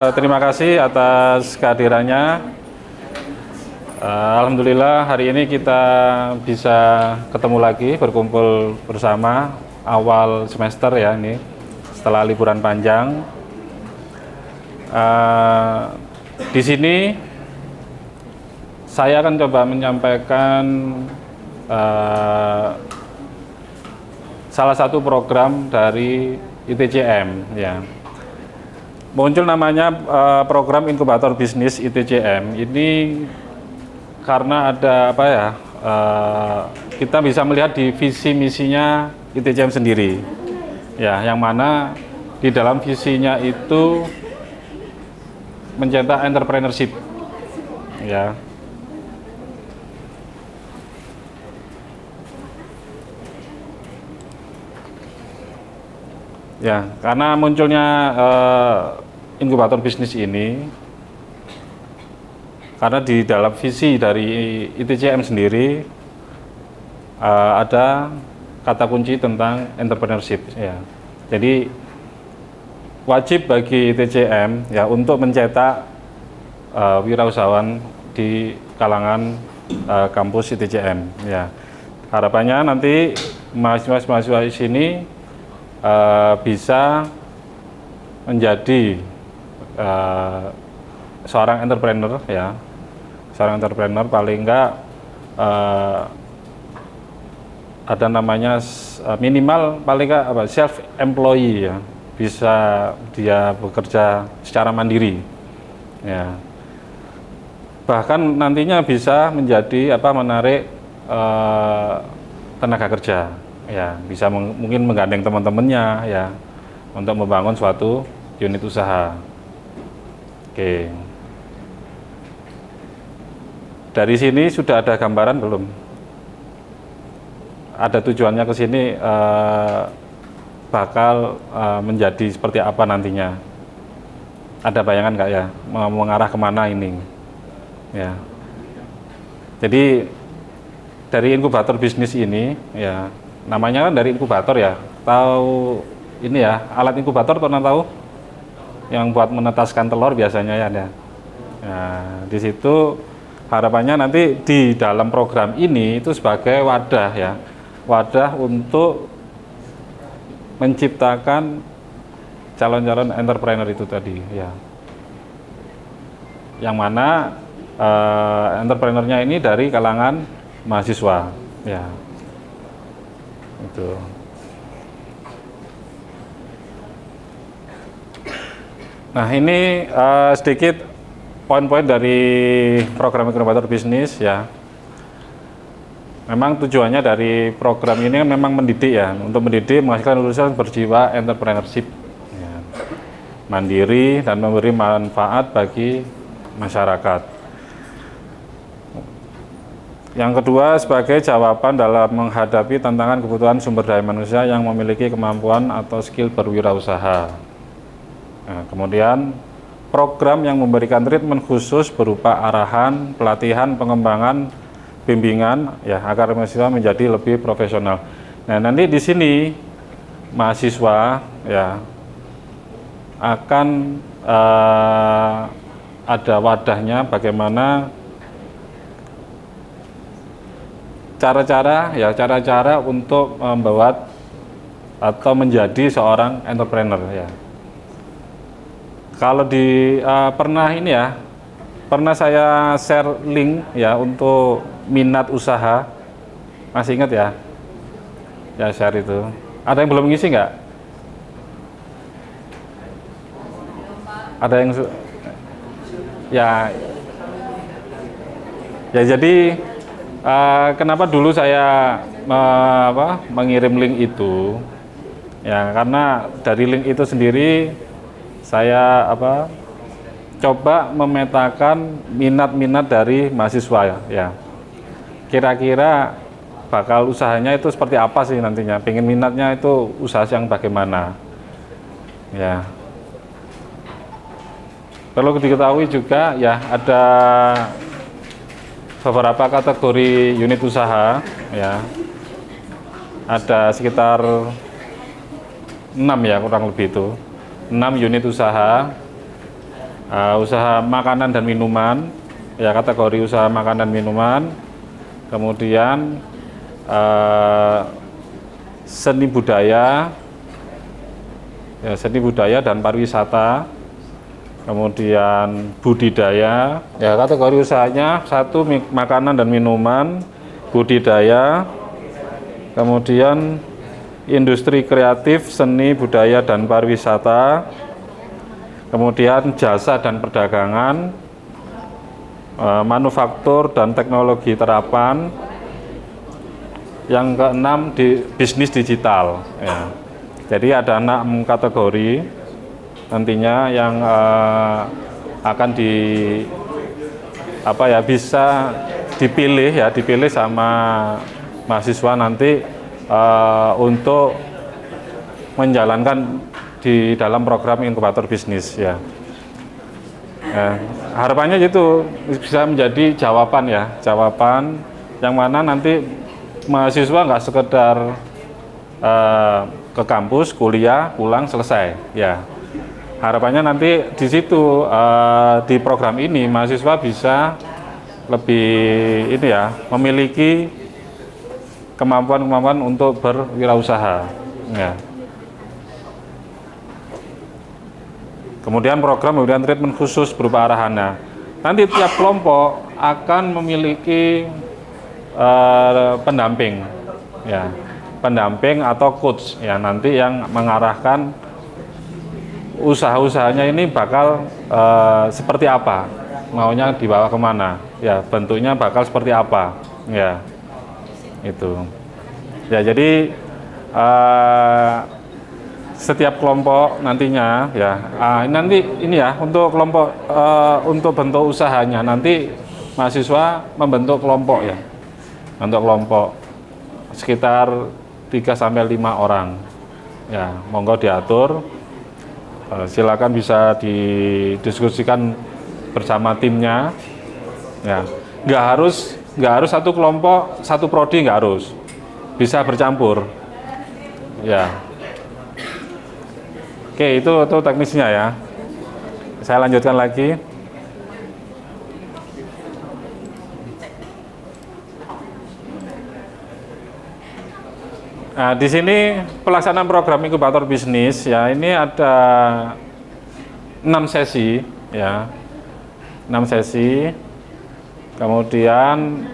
Terima kasih atas kehadirannya. Alhamdulillah hari ini kita bisa ketemu lagi, berkumpul bersama awal semester ya, ini setelah liburan panjang. Di sini saya akan coba menyampaikan salah satu program dari ITCM ya. Muncul namanya program inkubator bisnis ITCM ini karena ada apa ya, kita bisa melihat di visi misinya ITCM sendiri ya, yang mana di dalam visinya itu mencetak entrepreneurship ya. Ya, karena munculnya inkubator bisnis ini, karena di dalam visi dari ITCM sendiri ada kata kunci tentang entrepreneurship ya. Jadi wajib bagi ITCM ya untuk mencetak wirausahawan di kalangan kampus ITCM ya. Harapannya nanti mahasiswa-mahasiswa di sini bisa menjadi seorang entrepreneur ya, seorang entrepreneur paling enggak ada namanya minimal paling enggak apa, self employee ya, bisa dia bekerja secara mandiri ya, bahkan nantinya bisa menjadi apa, menarik tenaga kerja ya, bisa mungkin menggandeng teman-temannya ya untuk membangun suatu unit usaha. Oke. Dari sini sudah ada gambaran belum? Ada tujuannya ke sini bakal menjadi seperti apa nantinya? Ada bayangan nggak ya? Mengarah kemana ini? Ya. Jadi dari inkubator bisnis ini ya, namanya kan dari inkubator ya. Tahu ini ya, alat inkubator pernah tahu? Yang buat menetaskan telur biasanya ya. Nah, di situ harapannya nanti di dalam program ini itu sebagai wadah ya, wadah untuk menciptakan calon-calon entrepreneur itu tadi ya, yang mana entrepreneurnya ini dari kalangan mahasiswa ya, itu. Nah, ini sedikit poin-poin dari program inkubator bisnis ya. Memang tujuannya dari program ini kan memang mendidik ya, untuk mendidik menghasilkan lulusan berjiwa entrepreneurship ya, mandiri dan memberi manfaat bagi masyarakat. Yang kedua, sebagai jawaban dalam menghadapi tantangan kebutuhan sumber daya manusia yang memiliki kemampuan atau skill berwirausaha. Nah, kemudian program yang memberikan treatment khusus berupa arahan, pelatihan, pengembangan, bimbingan ya, agar mahasiswa menjadi lebih profesional. Nah, nanti di sini mahasiswa ya akan ada wadahnya, bagaimana cara-cara untuk membuat atau menjadi seorang entrepreneur ya. Kalau pernah saya share link ya untuk minat usaha, masih ingat ya? Ya, share itu. Ada yang belum ngisi nggak? Ada yang ya jadi kenapa dulu saya mengirim link itu? Ya, karena dari link itu sendiri saya coba memetakan minat-minat dari mahasiswa ya. Kira-kira bakal usahanya itu seperti apa sih nantinya? Pengen minatnya itu usaha yang bagaimana? Ya. Perlu diketahui juga ya, ada beberapa kategori unit usaha ya. Ada sekitar 6 ya, kurang lebih itu. 6 unit usaha usaha makanan dan minuman, ya kategori usaha makanan dan minuman, kemudian seni budaya, ya, seni budaya dan pariwisata, kemudian budidaya, ya kategori usahanya satu makanan dan minuman, budidaya, kemudian industri kreatif, seni budaya dan pariwisata, kemudian jasa dan perdagangan, manufaktur dan teknologi terapan. Yang keenam di bisnis digital. Ya. Jadi ada 6 kategori nantinya yang akan bisa dipilih sama mahasiswa nanti untuk menjalankan di dalam program inkubator bisnis ya. Harapannya itu bisa menjadi jawaban yang mana nanti mahasiswa nggak sekedar ke kampus kuliah pulang selesai ya. Harapannya nanti di situ di program ini mahasiswa bisa lebih memiliki kemampuan untuk berwirausaha ya. Kemudian program memberikan treatment khusus berupa arahan. Nanti tiap kelompok akan memiliki pendamping ya, pendamping atau coach ya, nanti yang mengarahkan usaha-usahanya ini bakal seperti apa, maunya dibawa kemana ya, bentuknya bakal seperti apa ya, itu ya. Jadi setiap kelompok nantinya ya, nanti ini ya untuk kelompok untuk bentuk usahanya nanti mahasiswa membentuk kelompok ya, untuk kelompok sekitar 3-5 orang ya, monggo diatur, silakan bisa didiskusikan bersama timnya ya. Nggak harus satu kelompok satu prodi, nggak harus, bisa bercampur ya. Oke, itu teknisnya ya. Saya lanjutkan lagi. Nah, di sini pelaksanaan program inkubator bisnis ya, ini ada 6 sesi ya. 6 sesi. Kemudian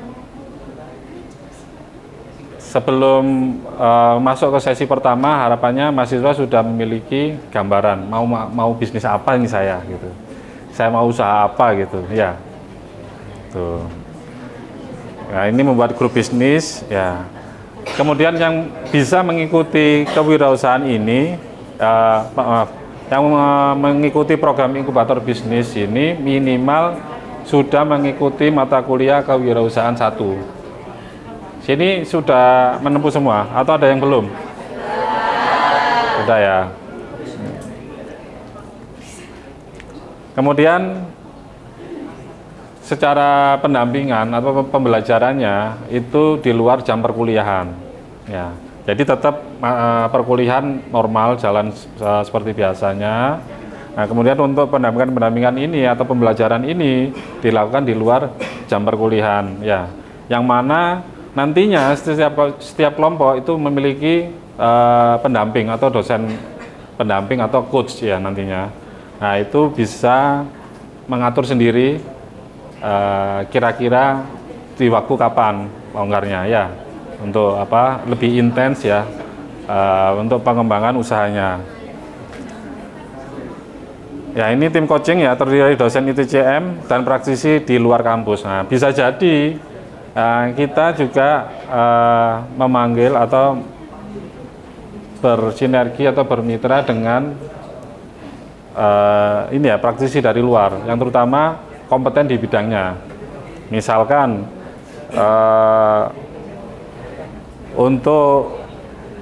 sebelum masuk ke sesi pertama, harapannya mahasiswa sudah memiliki gambaran mau bisnis apa ini saya gitu. Saya mau usaha apa gitu ya. Tuh. Nah, ini membuat grup bisnis ya. Kemudian yang bisa mengikuti kewirausahaan ini, yang mengikuti program inkubator bisnis ini minimal sudah mengikuti mata kuliah kewirausahaan 1. Sini sudah menempuh semua atau ada yang belum? Sudah ya. Kemudian secara pendampingan atau pembelajarannya itu di luar jam perkuliahan ya. Jadi tetap perkuliahan normal jalan seperti biasanya. Nah, kemudian untuk pendampingan ini atau pembelajaran ini dilakukan di luar jam perkuliahan ya. Yang mana nantinya setiap kelompok itu memiliki pendamping atau dosen pendamping atau coach ya nantinya. Nah, itu bisa mengatur sendiri kira-kira di waktu kapan longgarnya ya, untuk lebih intens ya, untuk pengembangan usahanya ya. Ini tim coaching ya, terdiri dari dosen ITCM dan praktisi di luar kampus. Nah, bisa jadi kita juga memanggil atau bersinergi atau bermitra dengan praktisi dari luar yang terutama kompeten di bidangnya. Misalkan untuk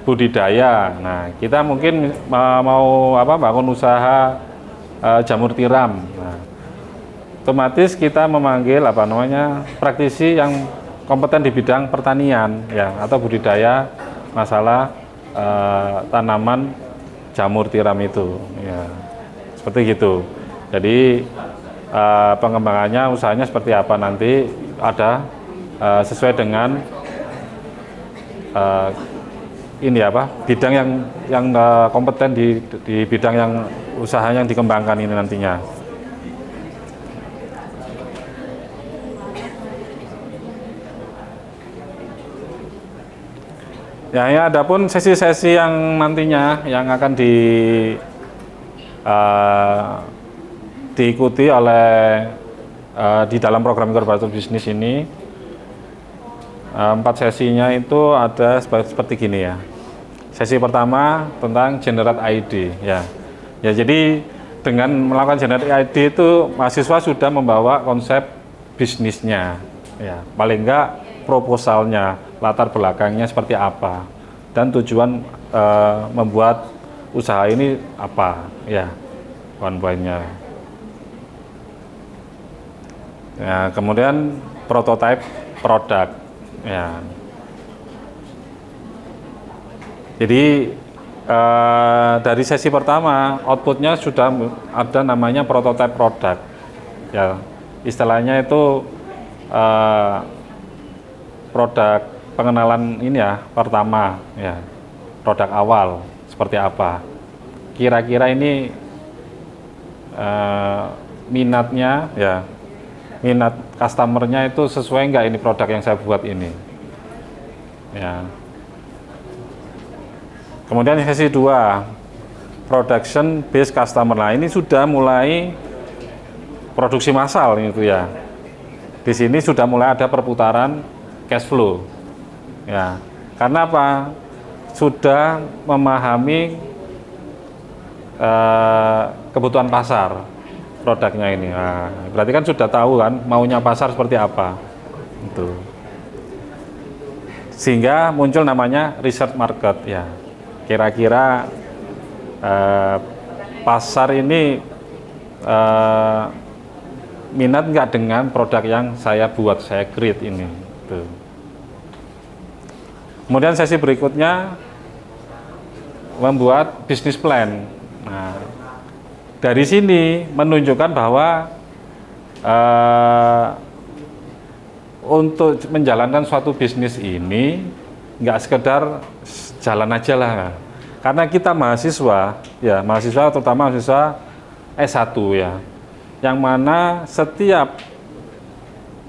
budidaya, nah kita mungkin mau bangun usaha jamur tiram. Nah, otomatis kita memanggil praktisi yang kompeten di bidang pertanian ya, atau budidaya masalah tanaman jamur tiram itu ya, seperti gitu. Jadi pengembangannya, usahanya seperti apa nanti ada sesuai dengan ini apa bidang yang kompeten di bidang yang usahanya yang dikembangkan ini nantinya. Ya, adapun sesi-sesi yang nantinya yang akan diikuti oleh di dalam program inkubator bisnis ini, 4 sesinya itu ada seperti gini ya. Sesi pertama tentang generate ID ya. Ya, jadi dengan melakukan generate ID itu mahasiswa sudah membawa konsep bisnisnya ya. Paling enggak proposalnya, latar belakangnya seperti apa, dan tujuan membuat usaha ini apa ya, poin-poinnya. Ya, kemudian prototype produk ya. Jadi dari sesi pertama outputnya sudah ada namanya prototype produk ya, istilahnya itu produk pengenalan ini ya, pertama ya, produk awal seperti apa, kira-kira ini minatnya ya, minat customernya itu sesuai nggak ini produk yang saya buat ini ya. Kemudian sesi 2 production based customer. Nah, ini sudah mulai produksi massal itu ya. Di sini sudah mulai ada perputaran cash flow ya, karena apa, sudah memahami kebutuhan pasar produknya ini. Nah, berarti kan sudah tahu kan maunya pasar seperti apa itu, sehingga muncul namanya research market ya, kira-kira pasar ini minat nggak dengan produk yang saya buat, saya create ini tuh. Kemudian sesi berikutnya membuat bisnis plan. Nah, dari sini menunjukkan bahwa untuk menjalankan suatu bisnis ini nggak sekedar jalan aja lah, karena kita mahasiswa ya, mahasiswa terutama mahasiswa S1 ya, yang mana setiap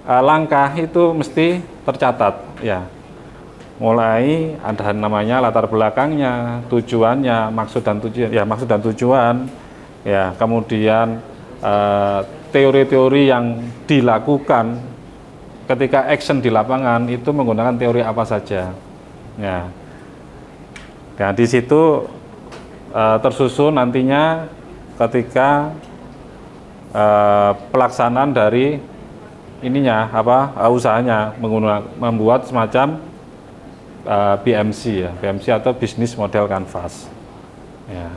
langkah itu mesti tercatat ya, mulai ada namanya latar belakangnya, tujuannya, maksud dan tujuan ya, maksud dan tujuan ya, kemudian teori-teori yang dilakukan ketika action di lapangan itu menggunakan teori apa saja ya. Nah, di situ tersusun nantinya ketika pelaksanaan dari ininya apa, usahanya membuat semacam BMC ya, BMC atau Business Model Canvas ya.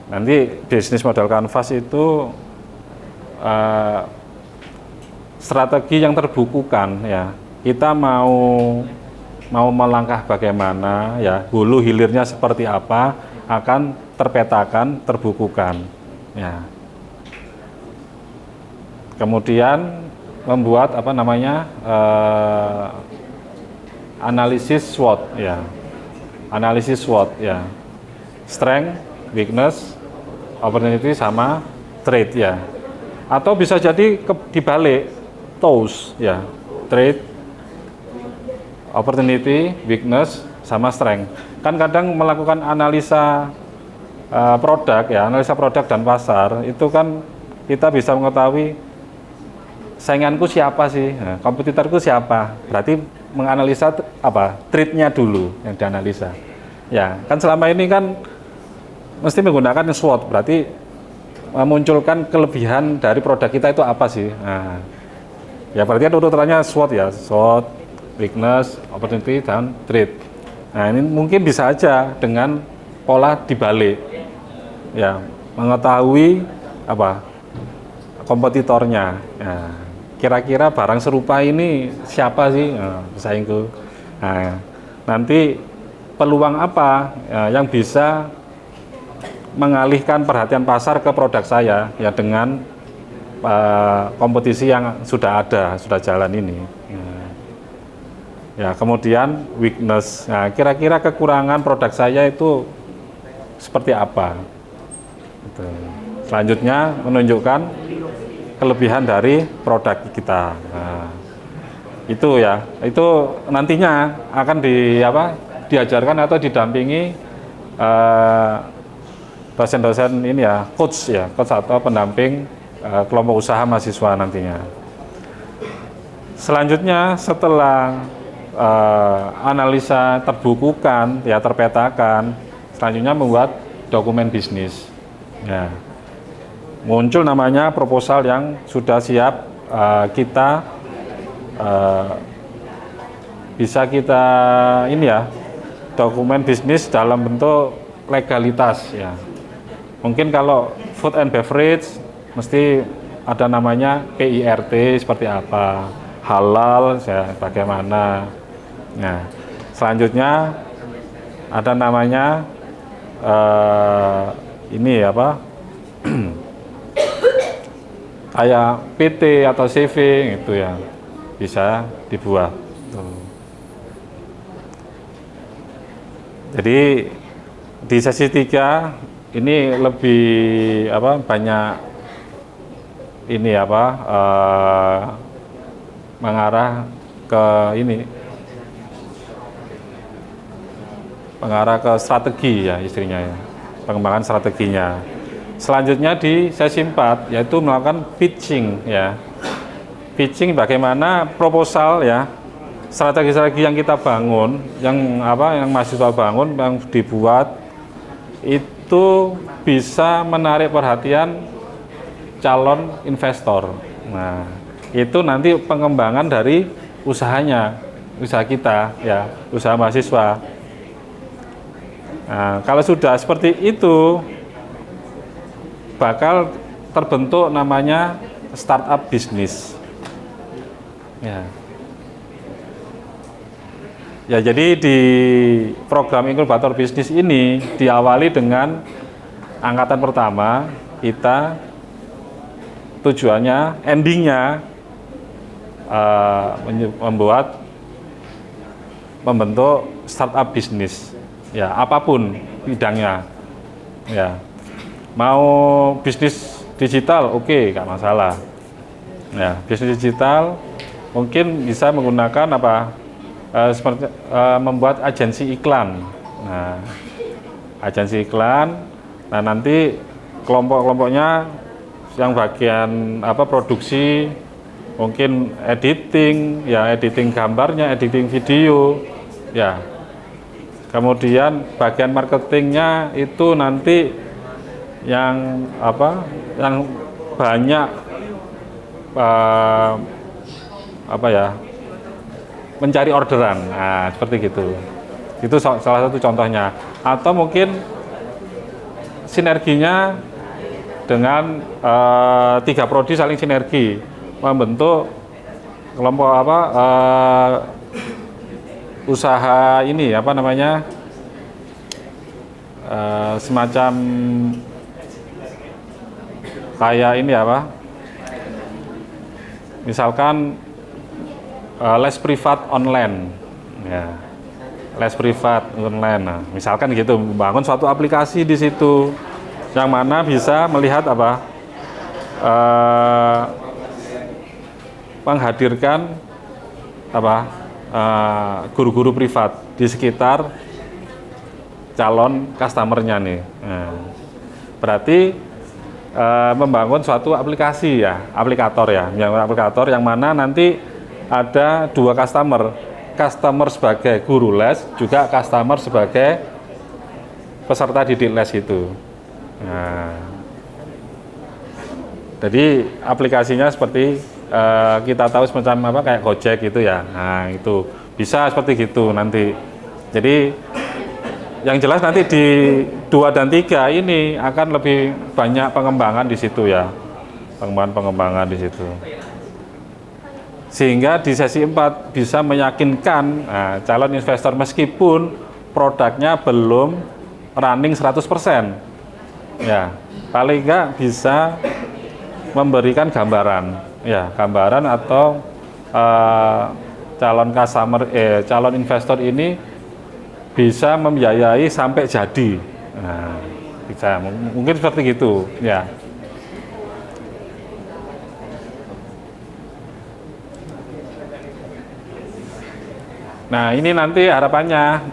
Nanti Business Model Canvas itu strategi yang terbukukan ya, kita mau melangkah bagaimana ya, hulu hilirnya seperti apa, akan terpetakan, terbukukan ya. Kemudian membuat apa namanya analisis SWOT ya, analisis SWOT ya, strength, weakness, opportunity sama threat ya, atau bisa jadi dibalik, TOWS ya, threat, opportunity, weakness sama strength. Kan kadang melakukan analisa produk ya, analisa produk dan pasar itu kan kita bisa mengetahui sainganku siapa sih, nah, kompetitorku siapa, berarti menganalisa apa, treatnya dulu yang dianalisa ya. Kan selama ini kan mesti menggunakan SWOT, berarti memunculkan kelebihan dari produk kita itu apa sih, nah, ya berarti kan urutannya SWOT ya, SWOT, weakness, opportunity, dan threat. Nah, ini mungkin bisa aja dengan pola dibalik ya, mengetahui apa kompetitornya ya. Kira-kira barang serupa ini siapa sih pesaingku. Nah, nanti peluang apa yang bisa mengalihkan perhatian pasar ke produk saya ya dengan kompetisi yang sudah ada, sudah jalan ini. Ya, kemudian weakness. Nah, kira-kira kekurangan produk saya itu seperti apa? Gitu. Selanjutnya menunjukkan kelebihan dari produk kita. Nah, itu ya, itu nantinya akan diajarkan atau didampingi dosen-dosen ini ya, coach atau pendamping kelompok usaha mahasiswa nantinya. Selanjutnya setelah analisa terbukukan, ya terpetakan, selanjutnya membuat dokumen bisnis. Ya. Muncul namanya proposal yang sudah siap kita bisa kita ini ya, dokumen bisnis dalam bentuk legalitas ya. Mungkin kalau food and beverage mesti ada namanya PIRT seperti apa, halal ya bagaimana. Nah, selanjutnya ada namanya ini apa? Kayak PT atau CV gitu ya, bisa dibuat. Jadi di sesi 3 ini lebih banyak ini mengarah ke strategi ya istrinya ya, pengembangan strateginya. Selanjutnya di sesi 4 yaitu melakukan pitching ya. Pitching bagaimana proposal ya, strategi-strategi yang kita bangun, yang mahasiswa bangun, yang dibuat itu bisa menarik perhatian calon investor. Nah, itu nanti pengembangan dari usahanya, usaha kita ya, usaha mahasiswa. Nah, kalau sudah seperti itu, bakal terbentuk namanya startup bisnis. Ya. Ya, jadi di program inkubator bisnis ini diawali dengan angkatan pertama, kita tujuannya, endingnya membentuk startup bisnis. Ya, apapun bidangnya. Ya. Mau bisnis digital, oke, nggak masalah. Ya, bisnis digital mungkin bisa menggunakan seperti membuat agensi iklan. Nah, agensi iklan. Nah, nanti kelompok-kelompoknya yang bagian produksi, mungkin editing, ya editing gambarnya, editing video, ya. Kemudian bagian marketingnya itu nanti yang banyak mencari orderan. Nah, seperti gitu. Itu salah satu contohnya. Atau mungkin sinerginya dengan 3 prodi saling sinergi, membentuk kelompok usaha ini semacam kayak ini misalkan les privat online ya, les privat online. Nah, misalkan gitu, membangun suatu aplikasi di situ yang mana bisa melihat menghadirkan guru-guru privat di sekitar calon customernya nih. Nah, berarti membangun suatu aplikasi ya, aplikator yang mana nanti ada 2 customer sebagai guru les, juga customer sebagai peserta didik les itu. Nah, jadi aplikasinya seperti kita tahu semacam kayak Gojek gitu ya. Nah, itu bisa seperti gitu nanti. Jadi yang jelas nanti di 2 dan 3 ini akan lebih banyak pengembangan di situ ya. Pengembangan di situ. Sehingga di sesi 4 bisa meyakinkan calon investor meskipun produknya belum running 100%. ya paling nggak bisa memberikan gambaran, ya gambaran atau calon customer, calon investor ini bisa membiayai sampai jadi. Nah, bisa mungkin seperti gitu, ya. Nah, ini nanti harapannya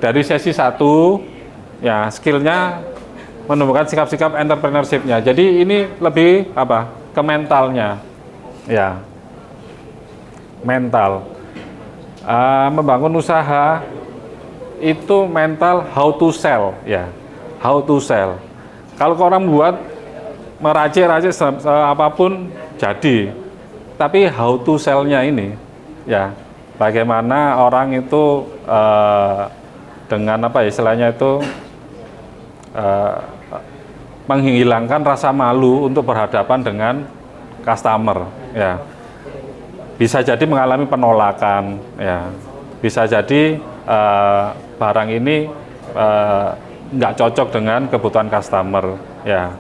dari sesi 1, ya skillnya menemukan sikap-sikap entrepreneurship-nya. Jadi ini lebih apa? Ke mentalnya, ya, mental. Membangun usaha itu mental how to sell, ya, how to sell. Kalau orang buat meracik-racik apapun jadi, tapi how to sell-nya ini, ya, bagaimana orang itu dengan apa istilahnya itu menghilangkan rasa malu untuk berhadapan dengan customer, ya. Bisa jadi mengalami penolakan, ya. Bisa jadi barang ini nggak cocok dengan kebutuhan customer, ya.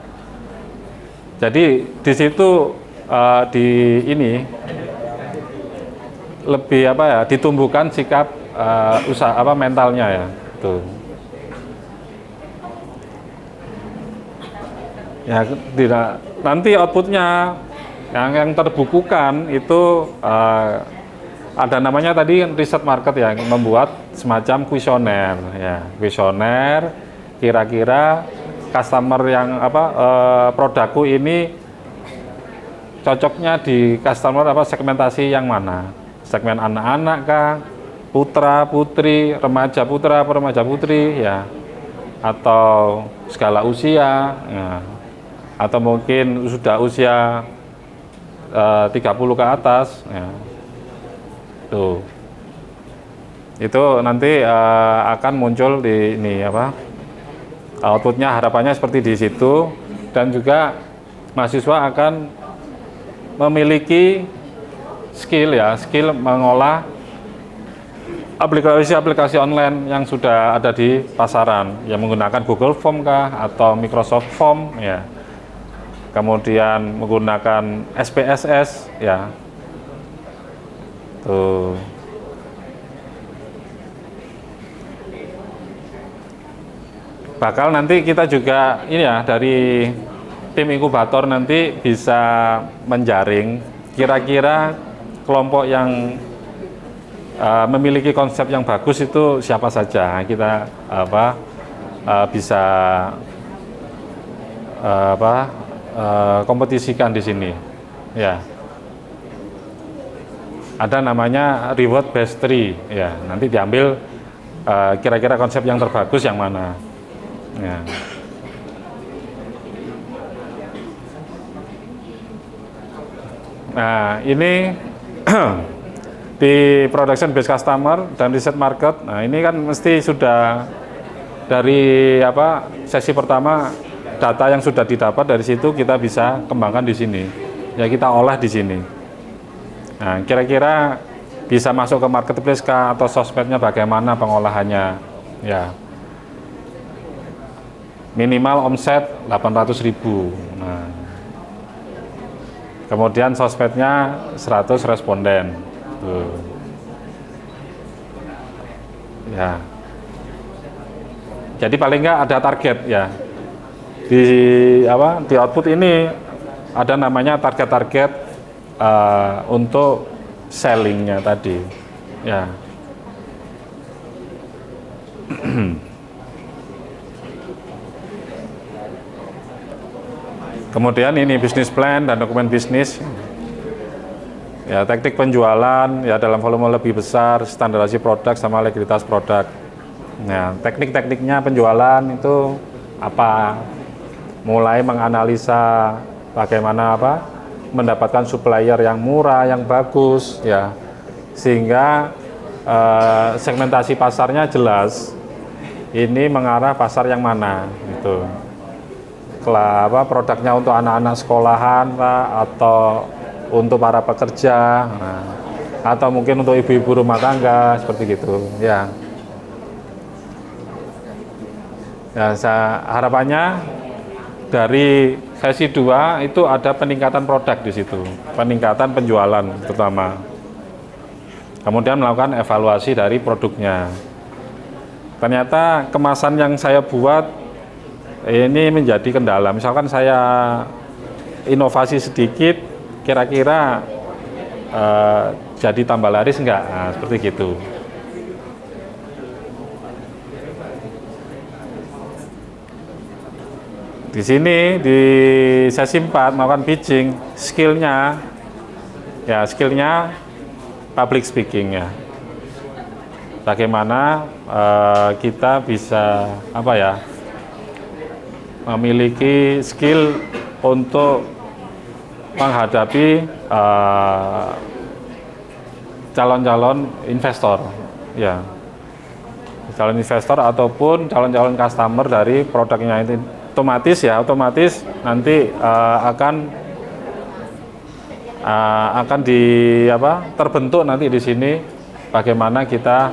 Jadi di situ di ini lebih apa ya, ditumbuhkan sikap usaha apa mentalnya, ya. Tuh. Ya tidak, nanti outputnya yang terbukukan itu ada namanya tadi riset market, ya, membuat semacam kuesioner, ya, kuesioner kira-kira customer yang apa produkku ini cocoknya di customer apa segmentasi yang mana, segmen anak-anak kah, putra putri, remaja putra remaja putri, ya, atau segala usia, ya, atau mungkin sudah usia 30 ke atas, ya. Tuh. Itu nanti akan muncul di ini apa? Outputnya harapannya seperti di situ, dan juga mahasiswa akan memiliki skill, ya, skill mengolah aplikasi online yang sudah ada di pasaran, yang menggunakan Google Form kah atau Microsoft Form, ya. Kemudian menggunakan SPSS, ya. Tuh. Bakal nanti kita juga ini, ya, dari tim inkubator nanti bisa menjaring kira-kira kelompok yang memiliki konsep yang bagus itu siapa saja. Kita apa bisa kompetisikan di sini, ya. Ada namanya reward best tree, ya. Nanti diambil kira-kira konsep yang terbagus yang mana, ya. Nah, ini di production based customer dan riset market. Nah, ini kan mesti sudah dari apa sesi pertama, data yang sudah didapat dari situ kita bisa kembangkan di sini, ya, kita olah di sini. Nah, kira-kira bisa masuk ke marketplace kah atau sosmednya bagaimana pengolahannya, ya. Minimal omset 800.000. Nah, kemudian sosmednya 100 responden. Tuh. Ya. Jadi paling nggak ada target, ya. Di apa di output ini ada namanya target-target untuk sellingnya tadi, ya. Kemudian ini bisnis plan dan dokumen bisnis, ya, teknik penjualan, ya, dalam volume lebih besar, standarisasi produk sama likuiditas produk. Nah, teknik-tekniknya penjualan itu apa? Mulai menganalisa bagaimana apa mendapatkan supplier yang murah, yang bagus, ya, sehingga segmentasi pasarnya jelas. Ini mengarah pasar yang mana, gitu. Apa produknya untuk anak-anak sekolahan, Pak, atau untuk para pekerja, nah, atau mungkin untuk ibu-ibu rumah tangga, seperti gitu, ya. Ya, harapannya dari sesi 2 itu ada peningkatan produk di situ, peningkatan penjualan terutama. Kemudian melakukan evaluasi dari produknya. Ternyata kemasan yang saya buat ini menjadi kendala. Misalkan saya inovasi sedikit, kira-kira jadi tambah laris enggak? Nah, seperti gitu. Di sini di sesi 4 melakukan pitching, skillnya public speaking ya. Bagaimana kita bisa memiliki skill untuk menghadapi calon-calon investor ya, calon investor ataupun calon-calon customer dari produknya itu. Otomatis nanti akan terbentuk nanti di sini bagaimana kita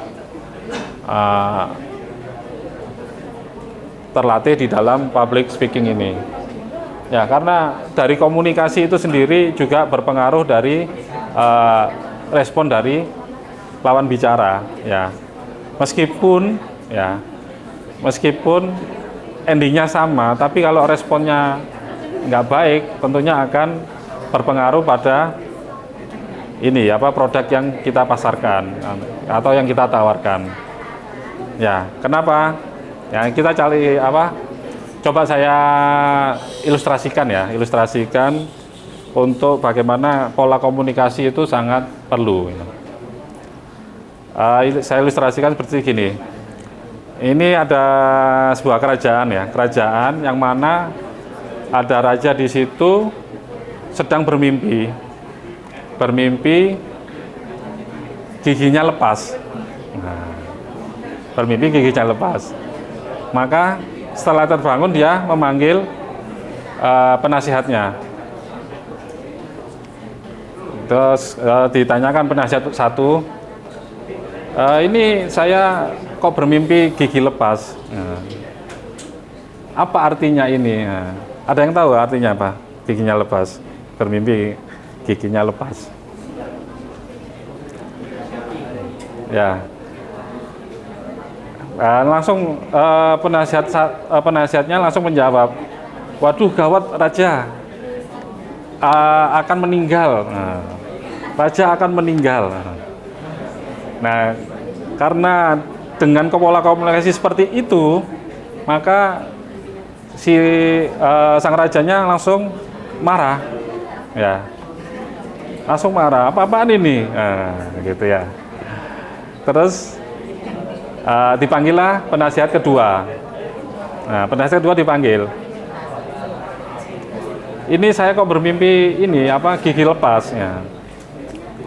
terlatih di dalam public speaking ini. Ya, karena dari komunikasi itu sendiri juga berpengaruh dari respon dari lawan bicara ya. Meskipun endingnya sama, tapi kalau responnya nggak baik, tentunya akan berpengaruh pada produk yang kita pasarkan atau yang kita tawarkan. Ya, kenapa? Ya, kita coba saya ilustrasikan untuk bagaimana pola komunikasi itu sangat perlu. Saya ilustrasikan seperti gini. Ini ada sebuah kerajaan yang mana ada raja di situ sedang bermimpi giginya lepas. Maka setelah terbangun dia memanggil penasihatnya. Terus ditanyakan penasihat satu, ini saya kok bermimpi gigi lepas. Apa artinya ini? Ada yang tahu artinya apa? Giginya lepas, bermimpi giginya lepas. Ya, langsung penasihatnya langsung menjawab, waduh gawat, raja akan meninggal. Raja akan meninggal. Nah, karena dengan pola komunikasi seperti itu, maka si sang rajanya langsung marah, ya, langsung marah. Apa-apaan ini? Gitu ya. Terus dipanggillah penasihat kedua. Nah, penasihat kedua dipanggil. Ini saya kok bermimpi gigi lepas. Ya.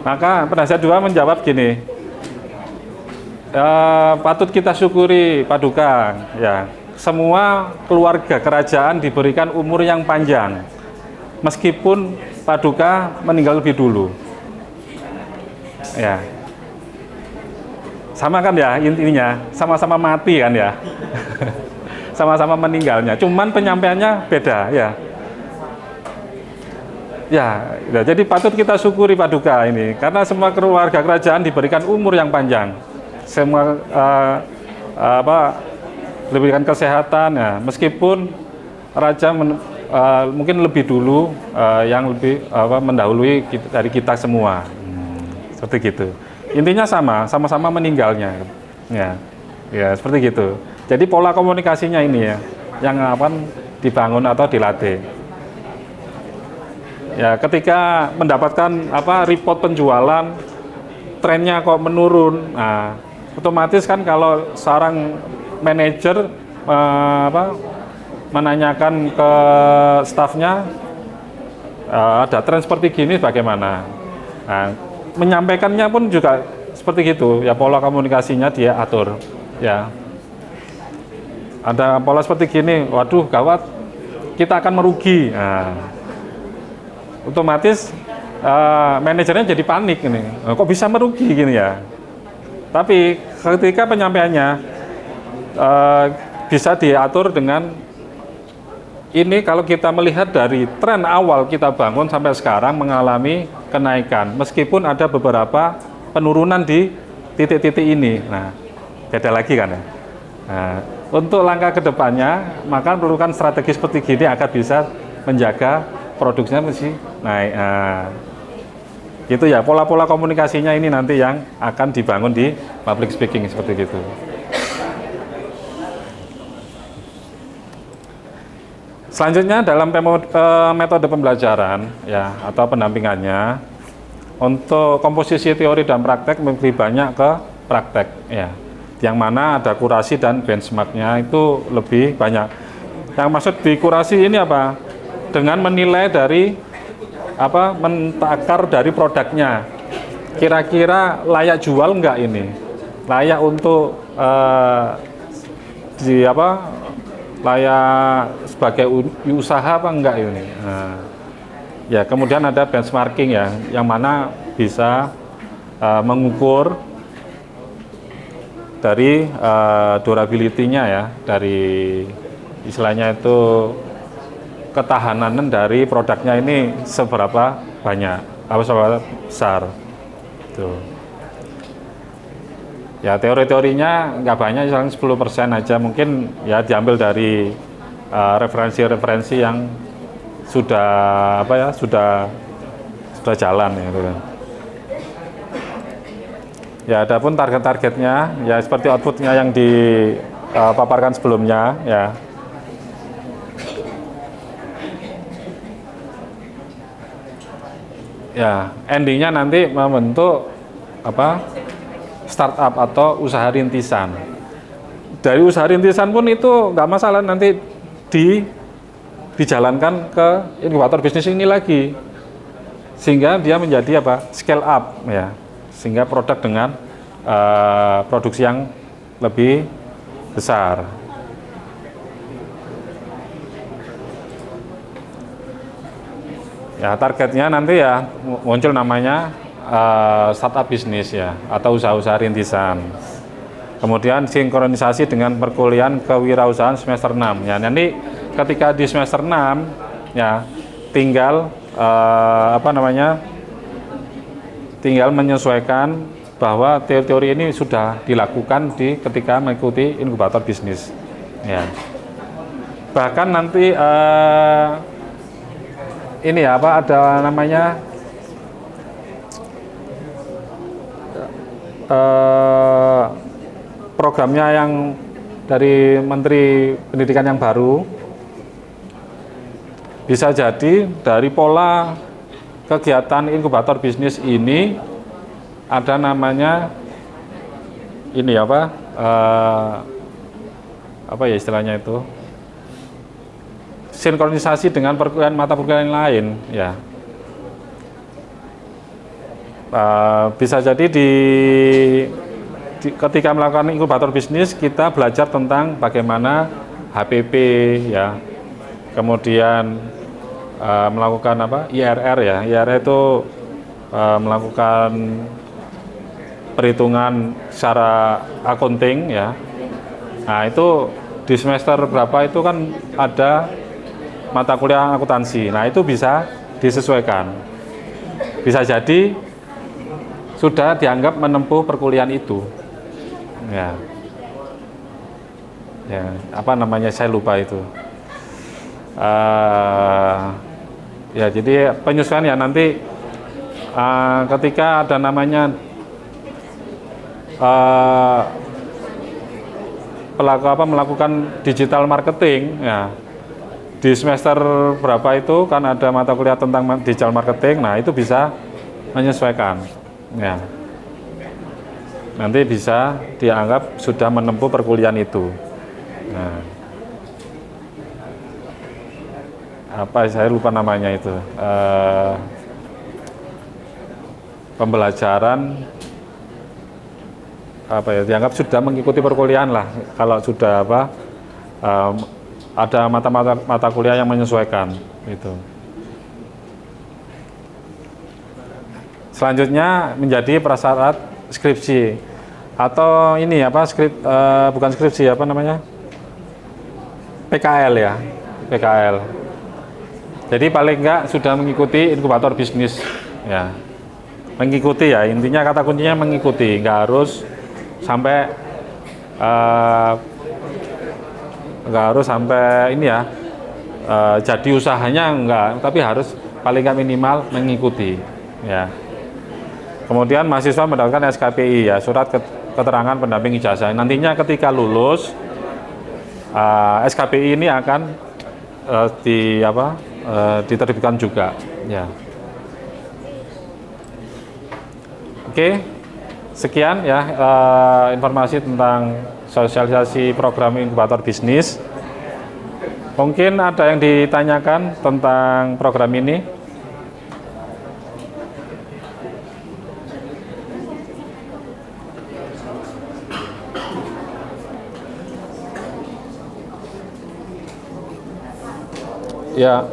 Maka penasihat kedua menjawab gini. Patut kita syukuri Paduka ya, semua keluarga kerajaan diberikan umur yang panjang meskipun Paduka meninggal lebih dulu ya. Sama kan ya, intinya sama-sama mati kan ya. Sama-sama meninggalnya, cuman penyampaiannya beda ya. Ya, jadi patut kita syukuri Paduka ini karena semua keluarga kerajaan diberikan umur yang panjang. Semua diberikan kesehatan ya, meskipun raja mungkin lebih dulu yang lebih mendahului dari kita semua. Seperti gitu. Intinya sama-sama meninggalnya. Ya, seperti gitu. Jadi pola komunikasinya ini ya yang akan dibangun atau dilatih. Ya, ketika mendapatkan report penjualan trennya kok menurun. Nah, otomatis kan kalau seorang manajer menanyakan ke stafnya ada tren seperti gini bagaimana. Nah, menyampaikannya pun juga seperti gitu ya, pola komunikasinya dia atur ya. Ada pola seperti gini, waduh gawat, kita akan merugi. Nah, otomatis manajernya jadi panik ini, kok bisa merugi gini ya. Tapi ketika penyampaiannya bisa diatur dengan ini. Kalau kita melihat dari tren awal kita bangun sampai sekarang mengalami kenaikan, meskipun ada beberapa penurunan di titik-titik ini. Nah, beda lagi kan ya. Nah, untuk langkah kedepannya, maka perlukan strategi seperti gini agar bisa menjaga produksinya mesti naik. Nah, gitu ya, pola-pola komunikasinya ini nanti yang akan dibangun di public speaking seperti itu. Selanjutnya dalam metode pembelajaran ya atau pendampingannya, untuk komposisi teori dan praktek lebih banyak ke praktek ya, yang mana ada kurasi dan benchmarknya itu lebih banyak. Yang maksud di kurasi ini apa? Dengan menilai dari apa, mentakar dari produknya, kira-kira layak jual enggak ini, layak untuk di apa, layak sebagai usaha apa enggak ini. Nah, ya kemudian ada benchmarking ya, yang mana bisa mengukur dari durability-nya ya, dari istilahnya itu ketahanan dari produknya ini seberapa banyak, apa seberapa besar. Tuh. Ya teori-teorinya nggak banyak, misalnya 10% aja, mungkin ya diambil dari referensi-referensi yang sudah apa ya, sudah jalan ya, gitu kan. Ya adapun target-targetnya ya seperti outputnya yang dipaparkan sebelumnya ya. Ya, endingnya nanti membentuk apa, startup atau usaha rintisan. Dari usaha rintisan pun itu nggak masalah, nanti dijalankan ke inkubator bisnis ini lagi, sehingga dia menjadi apa, scale up ya, sehingga produk dengan produksi yang lebih besar. Ya targetnya nanti ya muncul namanya startup bisnis ya, atau usaha-usaha rintisan. Kemudian sinkronisasi dengan perkuliahan kewirausahaan semester 6 ya. Nanti ketika di semester 6 ya tinggal tinggal menyesuaikan bahwa teori-teori ini sudah dilakukan ketika mengikuti inkubator bisnis ya. Bahkan nanti ini ya, apa, ada namanya programnya yang dari Menteri Pendidikan yang baru, bisa jadi dari pola kegiatan inkubator bisnis ini ada namanya ini apa ya istilahnya itu, sinkronisasi dengan perkuliahan mata perkuliahan lain ya. Bisa jadi ketika melakukan inkubator bisnis kita belajar tentang bagaimana HPP ya, kemudian melakukan apa, IRR ya. IRR itu melakukan perhitungan secara accounting ya. Nah itu di semester berapa itu kan ada mata kuliah akuntansi. Nah itu bisa disesuaikan. Bisa jadi sudah dianggap menempuh perkuliahan itu. Ya. Ya, apa namanya saya lupa itu. Ya jadi penyesuaian ya nanti ketika ada namanya melakukan digital marketing ya. Di semester berapa itu kan ada mata kuliah tentang digital marketing, nah itu bisa menyesuaikan ya. Nanti bisa dianggap sudah menempuh perkuliahan itu. Nah, apa saya lupa namanya itu, pembelajaran apa ya, dianggap sudah mengikuti perkuliahan lah kalau sudah apa, ada mata kuliah yang menyesuaikan itu. Selanjutnya menjadi prasyarat skripsi atau ini apa, bukan skripsi, apa namanya, PKL ya, PKL. Jadi paling enggak sudah mengikuti inkubator bisnis ya. Mengikuti ya, intinya kata kuncinya mengikuti, nggak harus sampai ini ya, jadi usahanya enggak, tapi harus paling nggak minimal mengikuti ya. Kemudian mahasiswa mendapatkan SKPI ya, surat keterangan pendamping ijazah. Nantinya ketika lulus SKPI ini akan diterbitkan juga ya. Oke, sekian ya informasi tentang sosialisasi program inkubator bisnis. Mungkin ada yang ditanyakan tentang program ini? Ya.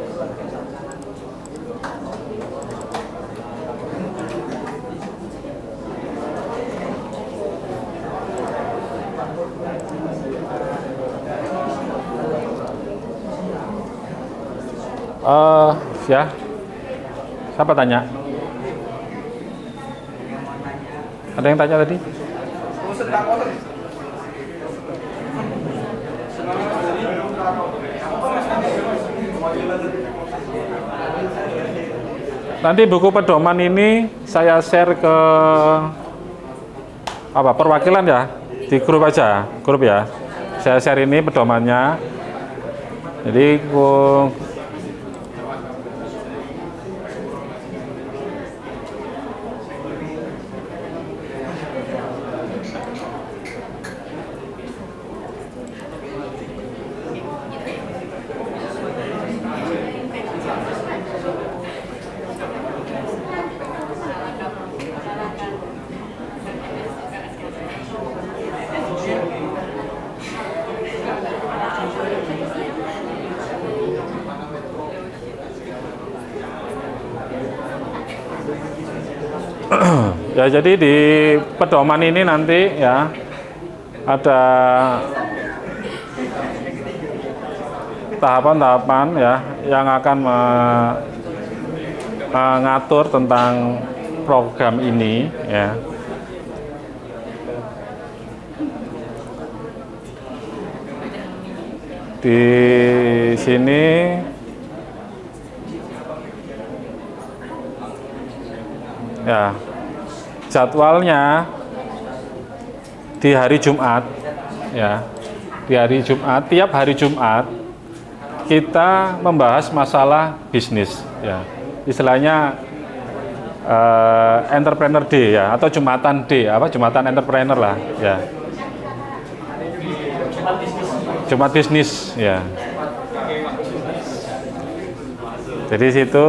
Ya, siapa tanya? Ada yang tanya tadi? Nanti buku pedoman ini saya share ke perwakilan ya, di grup aja, grup ya. Saya share ini pedomannya. Jadi ya, jadi di pedoman ini nanti ya ada tahapan-tahapan ya yang akan mengatur tentang program ini ya. Di sini ya, jadwalnya di hari Jumat ya. Di hari Jumat, tiap hari Jumat kita membahas masalah bisnis ya. Istilahnya entrepreneur day ya, atau Jumatan day, Jumatan entrepreneur lah ya. Jumat bisnis ya. Jadi situ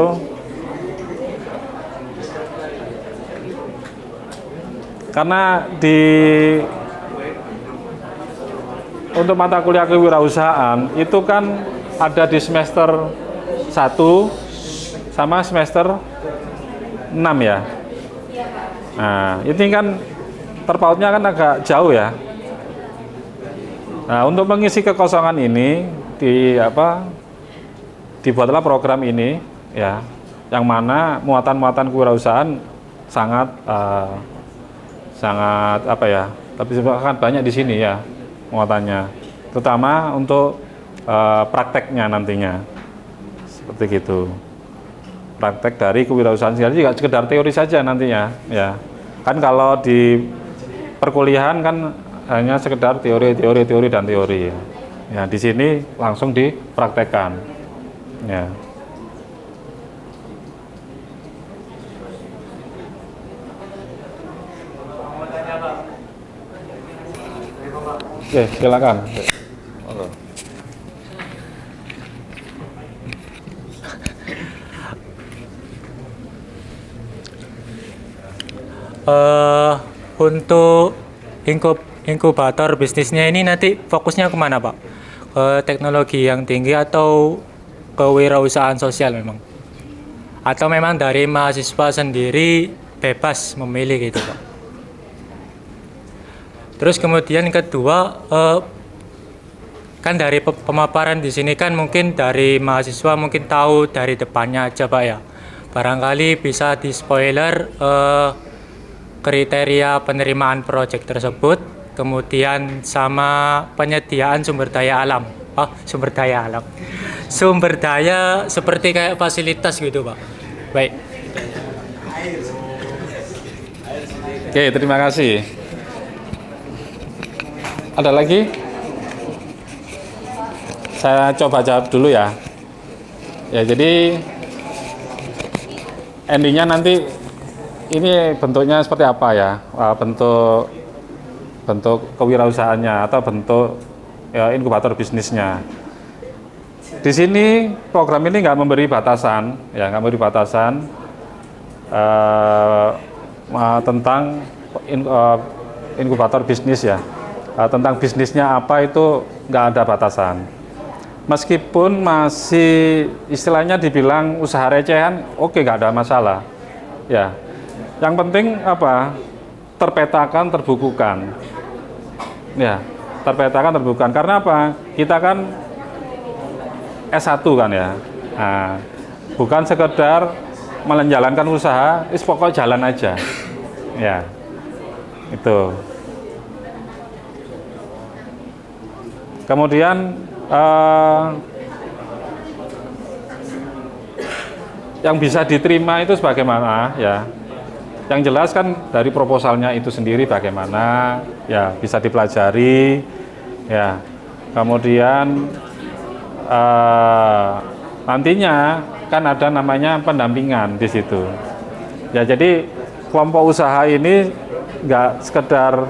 karena untuk mata kuliah kewirausahaan itu kan ada di semester 1 sama semester 6 ya. Nah, ini kan terpautnya kan agak jauh ya. Nah, untuk mengisi kekosongan ini dibuatlah program ini ya, yang mana muatan-muatan kewirausahaan sangat tapi sangat banyak di sini ya muatannya, terutama untuk prakteknya nantinya seperti gitu. Praktek dari kewirausahaan sendiri juga sekedar teori saja nantinya ya. Kan kalau di perkuliahan kan hanya sekedar teori dan teori ya. Di sini langsung dipraktekkan ya. Oke, silakan. Untuk inkubator bisnisnya ini nanti fokusnya kemana Pak? Ke teknologi yang tinggi atau kewirausahaan sosial memang? Atau memang dari mahasiswa sendiri bebas memilih gitu Pak? Terus kemudian kedua, kan dari pemaparan di sini kan mungkin dari mahasiswa mungkin tahu dari depannya aja Pak ya. Barangkali bisa di spoiler kriteria penerimaan proyek tersebut, kemudian sama penyediaan sumber daya alam. Oh, sumber daya alam. Sumber daya seperti kayak fasilitas gitu Pak. Baik. Oke, terima kasih. Ada lagi? Saya coba jawab dulu ya. Ya, jadi endingnya nanti ini bentuknya seperti apa ya? Bentuk kewirausahaannya atau bentuk ya, inkubator bisnisnya. Di sini program ini nggak memberi batasan, ya nggak memberi batasan tentang inkubator bisnis ya. Tentang bisnisnya apa itu nggak ada batasan. Meskipun masih istilahnya dibilang usaha recehan, oke, nggak ada masalah. Ya, yang penting apa? Terpetakan, terbukukan. Ya, terpetakan, terbukukan. Karena apa? Kita kan S1 kan ya. Nah, bukan sekedar menjalankan usaha, pokok jalan aja. Ya, itu. Kemudian yang bisa diterima itu sebagaimana ya. Yang jelas kan dari proposalnya itu sendiri bagaimana ya, bisa dipelajari ya. Kemudian nantinya kan ada namanya pendampingan di situ. Ya, jadi kelompok usaha ini nggak sekedar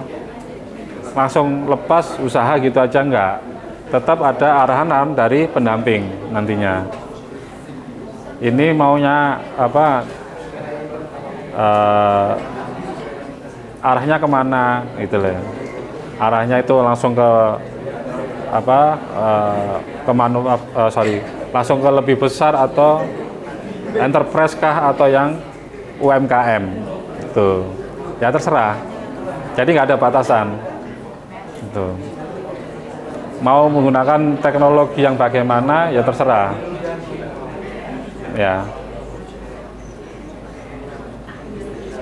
langsung lepas usaha gitu aja, nggak. Tetap ada arahan dari pendamping nantinya. Ini maunya apa? Arahnya kemana gitu loh. Arahnya itu langsung ke apa? Langsung ke lebih besar atau enterprise kah atau yang UMKM itu. Ya terserah. Jadi nggak ada batasan. Itu. Mau menggunakan teknologi yang bagaimana ya terserah. Ya.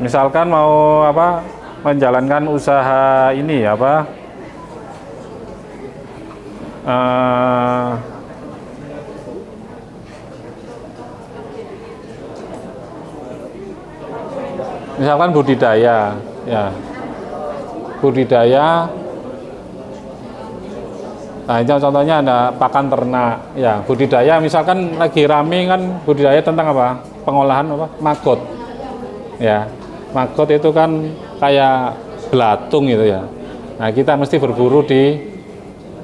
Misalkan mau apa? Menjalankan usaha ini apa? Misalkan budidaya, ya. Budidaya. Nah, itu contohnya ada pakan ternak, ya. Budidaya, misalkan lagi rame kan budidaya tentang apa? Pengolahan apa? Maggot, ya. Maggot itu kan kayak belatung gitu ya. Nah, kita mesti berburu di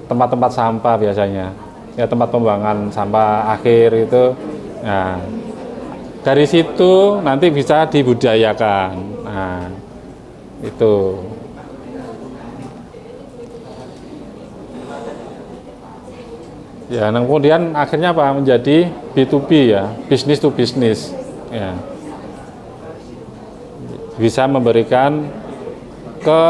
tempat-tempat sampah biasanya, ya, tempat pembuangan sampah akhir itu. Nah, dari situ nanti bisa dibudidayakan. Nah, itu. Ya, nah kemudian akhirnya apa? Menjadi B2B ya, business to business. Ya. Bisa memberikan ke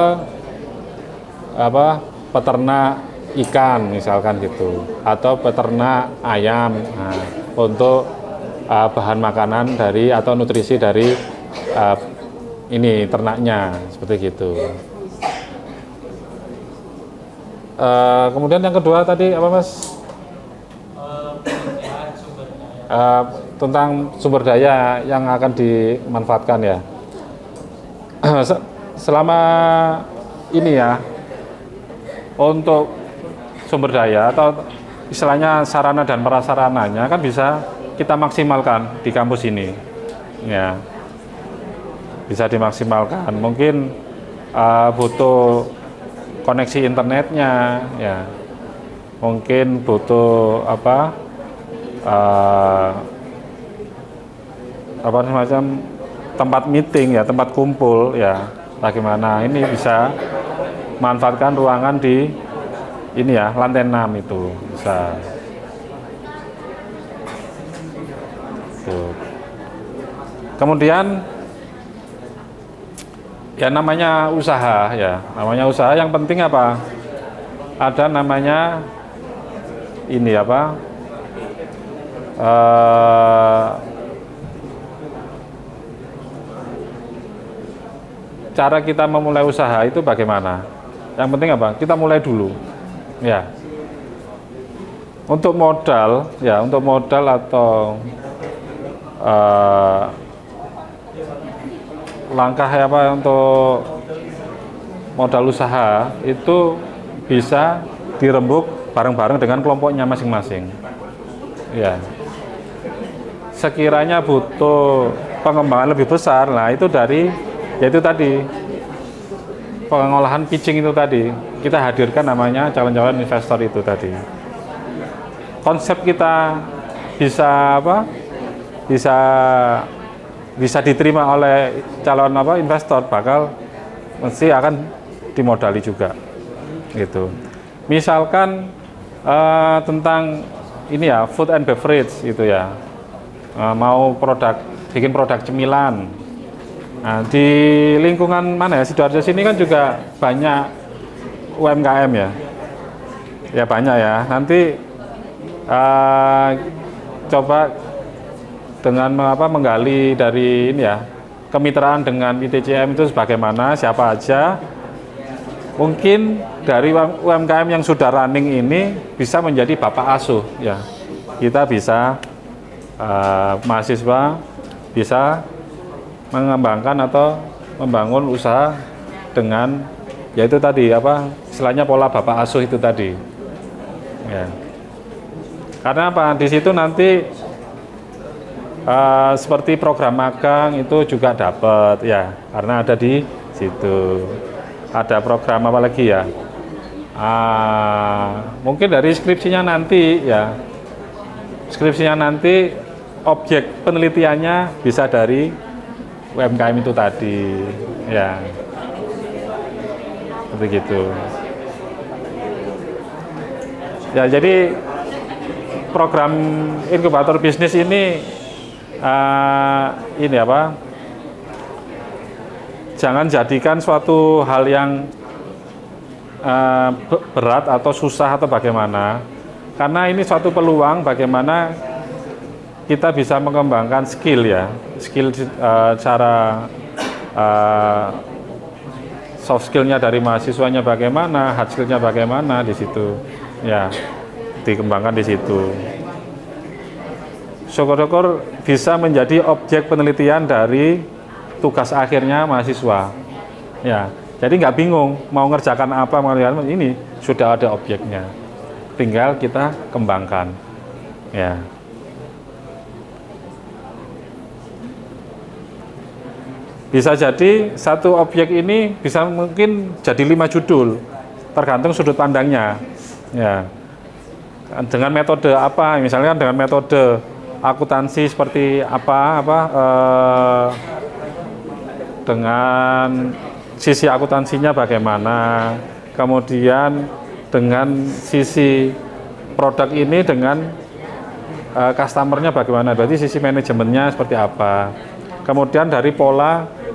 apa? Peternak ikan misalkan gitu, atau peternak ayam. Nah, untuk bahan makanan dari atau nutrisi dari ini ternaknya seperti gitu. Kemudian yang kedua tadi apa Mas? Tentang sumber daya yang akan dimanfaatkan ya. Selama ini ya, untuk sumber daya atau istilahnya sarana dan prasarananya kan bisa kita maksimalkan di kampus ini, ya, bisa dimaksimalkan. Mungkin butuh koneksi internetnya, ya, mungkin butuh apa semacam tempat meeting ya, tempat kumpul ya, bagaimana ini bisa manfaatkan ruangan di ini ya, lantai 6 itu bisa. Tuh. Kemudian ya namanya usaha ya, namanya usaha yang penting apa? Ada namanya ini apa? Cara kita memulai usaha itu bagaimana? Yang penting apa? Kita mulai dulu, ya. Untuk modal, ya, untuk modal atau langkah apa untuk modal usaha itu bisa dirembuk bareng-bareng dengan kelompoknya masing-masing. Ya. Sekiranya butuh pengembangan lebih besar, nah itu dari yaitu tadi pengolahan pitching itu tadi kita hadirkan namanya calon-calon investor itu tadi. Konsep kita bisa apa? Bisa diterima oleh calon apa investor, bakal mesti akan dimodali juga gitu. Misalkan tentang ini ya, food and beverage gitu ya, mau bikin produk cemilan. Nah, di lingkungan mana ya, Sidoarjo sini kan juga banyak UMKM ya, ya banyak ya. Nanti coba dengan menggali dari ini ya, kemitraan dengan ITCM itu sebagaimana, siapa aja. Mungkin dari UMKM yang sudah running ini bisa menjadi bapak asuh ya. Kita bisa mahasiswa bisa mengembangkan atau membangun usaha dengan yaitu tadi apa istilahnya pola bapak asuh itu tadi. Ya. Karena apa? Di situ nanti seperti program magang itu juga dapat ya, karena ada di situ. Ada program apa lagi ya? Mungkin dari skripsinya nanti ya. Skripsinya nanti objek penelitiannya bisa dari UMKM itu tadi, ya, seperti gitu. Ya, jadi program inkubator bisnis ini apa? Jangan jadikan suatu hal yang berat atau susah atau bagaimana, karena ini suatu peluang bagaimana kita bisa mengembangkan skill ya, skill cara soft skillnya dari mahasiswanya bagaimana, hard skillnya bagaimana di situ, ya dikembangkan di situ. Syukur-syukur bisa menjadi objek penelitian dari tugas akhirnya mahasiswa, ya. Jadi nggak bingung mau ngerjakan apa, ini sudah ada objeknya, tinggal kita kembangkan, ya. Bisa jadi satu objek ini bisa mungkin jadi 5 judul, tergantung sudut pandangnya. Ya. Dengan metode apa? Misalnya dengan metode akuntansi seperti apa? Dengan sisi akuntansinya bagaimana? Kemudian dengan sisi produk ini dengan customernya bagaimana? Berarti sisi manajemennya seperti apa? Kemudian dari pola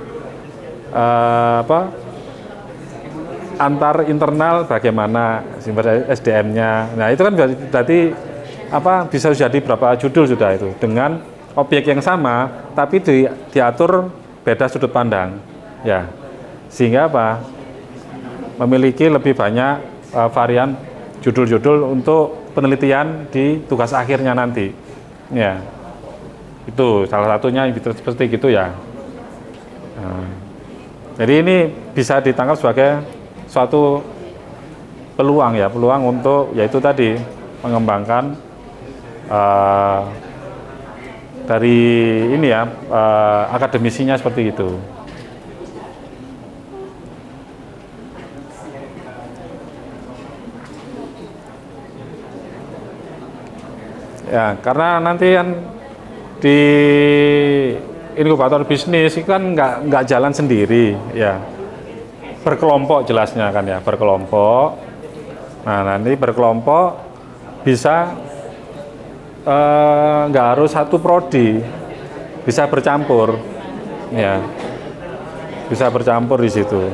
antar internal bagaimana sumber SDM-nya. Nah, itu kan berarti bisa jadi berapa judul sudah itu dengan objek yang sama tapi diatur beda sudut pandang. Ya. Sehingga memiliki lebih banyak varian judul-judul untuk penelitian di tugas akhirnya nanti. Ya. Itu salah satunya seperti gitu ya. Jadi ini bisa ditangkap sebagai suatu peluang ya, peluang untuk yaitu tadi mengembangkan dari ini ya akademisinya seperti itu. Ya, karena nanti kan di inkubator bisnis kan nggak jalan sendiri ya, berkelompok jelasnya kan ya, berkelompok. Nah, nanti berkelompok bisa nggak harus satu prodi, bisa bercampur ya, bisa bercampur di situ.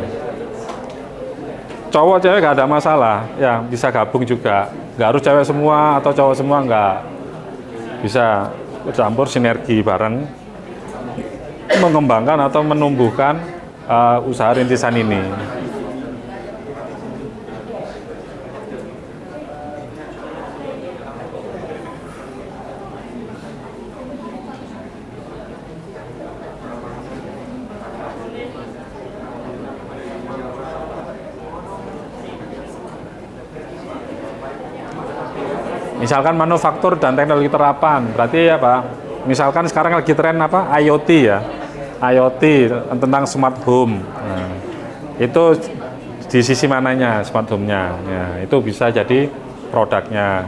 Cowok cewek nggak ada masalah ya, bisa gabung juga nggak harus cewek semua atau cowok semua, nggak, bisa bercampur sinergi bareng mengembangkan atau menumbuhkan usaha rintisan ini. Misalkan manufaktur dan teknologi terapan, berarti apa? Misalkan sekarang lagi tren apa? IoT ya, IoT tentang smart home. Nah, itu di sisi mananya smart home-nya? Ya, itu bisa jadi produknya.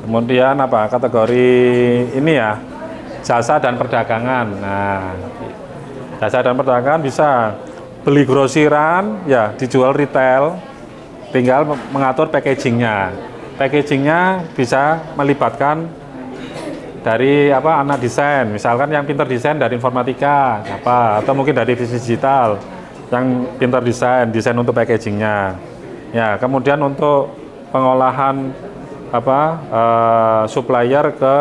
Kemudian apa? Kategori ini ya, jasa dan perdagangan. Nah, jasa dan perdagangan bisa beli grosiran, ya dijual retail. Tinggal mengatur packagingnya. Packagingnya bisa melibatkan dari apa, anak desain, misalkan yang pintar desain dari informatika, apa, atau mungkin dari bisnis digital yang pintar desain untuk packagingnya. Ya, kemudian untuk pengolahan apa, supplier ke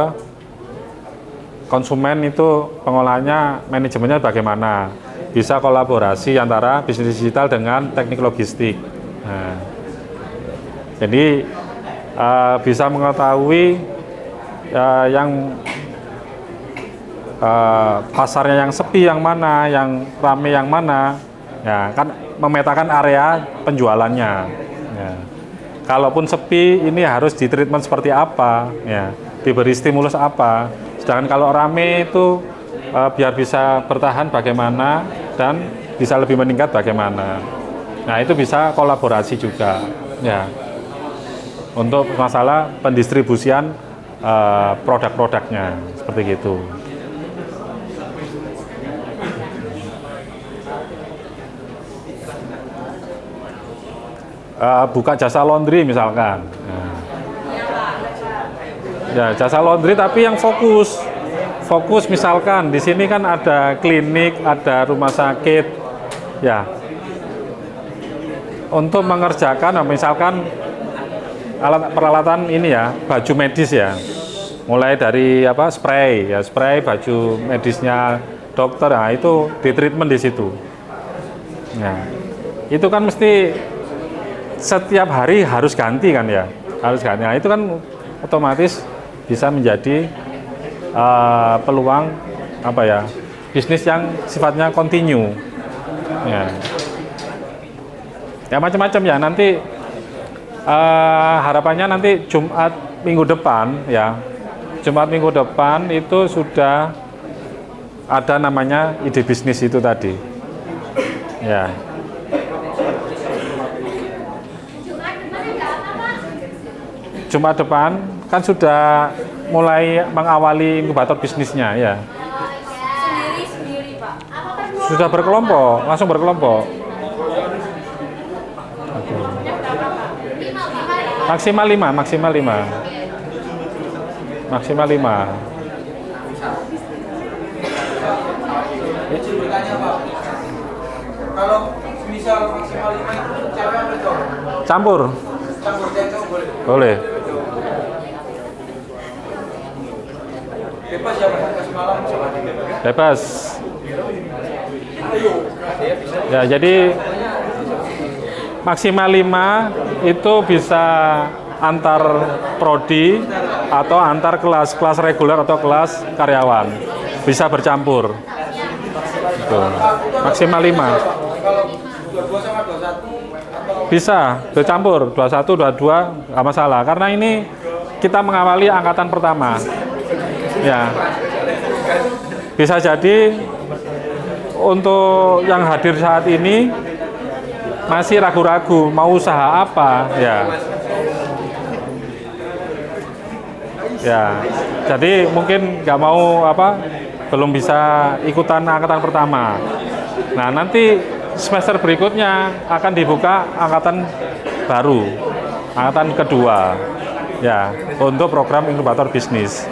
konsumen itu pengolahannya, manajemennya bagaimana? Bisa kolaborasi antara bisnis digital dengan teknik logistik. Nah, jadi bisa mengetahui yang pasarnya yang sepi yang mana, yang ramai yang mana, ya kan, memetakan area penjualannya. Ya. Kalaupun sepi, ini harus ditreatment seperti apa, ya, diberi stimulus apa. Sedangkan kalau ramai itu biar bisa bertahan bagaimana dan bisa lebih meningkat bagaimana. Nah, itu bisa kolaborasi juga, ya, untuk masalah pendistribusian produk-produknya, seperti itu. Buka jasa laundry misalkan. Nah. Ya, jasa laundry tapi yang fokus misalkan di sini kan ada klinik, ada rumah sakit, ya. Untuk mengerjakan, misalkan alat peralatan ini ya, baju medis ya, mulai dari apa, spray ya, spray baju medisnya dokter, nah itu di treatment di situ. Nah, itu kan mesti setiap hari harus ganti kan ya, harus ganti. Nah, itu kan otomatis bisa menjadi peluang apa ya, bisnis yang sifatnya kontinu. Ya, macam-macam ya. Nanti harapannya nanti Jumat minggu depan ya, Jumat minggu depan itu sudah ada namanya ide bisnis itu tadi. Ya. Jumat depan kan sudah mulai mengawali inkubator bisnisnya ya. Sendiri, Pak. Sudah berkelompok, langsung berkelompok. Maksimal 5. Maksimal 5. Kalau misal maksimal 5 itu cewek atau cowok? Campur. Campur cewek boleh. Boleh. Bebas ya, kasih malam sama dia. Bebas. Ya, jadi maksimal 5 itu bisa antar prodi atau antar kelas reguler atau kelas karyawan. Bisa bercampur. Gitu. Maksimal 5. Kalau 22 sama 21 atau Bisa bercampur 21, 22 nggak masalah, karena ini kita mengawali angkatan pertama. Ya. Bisa jadi untuk yang hadir saat ini masih ragu-ragu mau usaha apa, ya. Ya. Jadi mungkin nggak mau apa, belum bisa ikutan angkatan pertama. Nah, nanti semester berikutnya akan dibuka angkatan baru, angkatan kedua, ya, untuk program inkubator bisnis.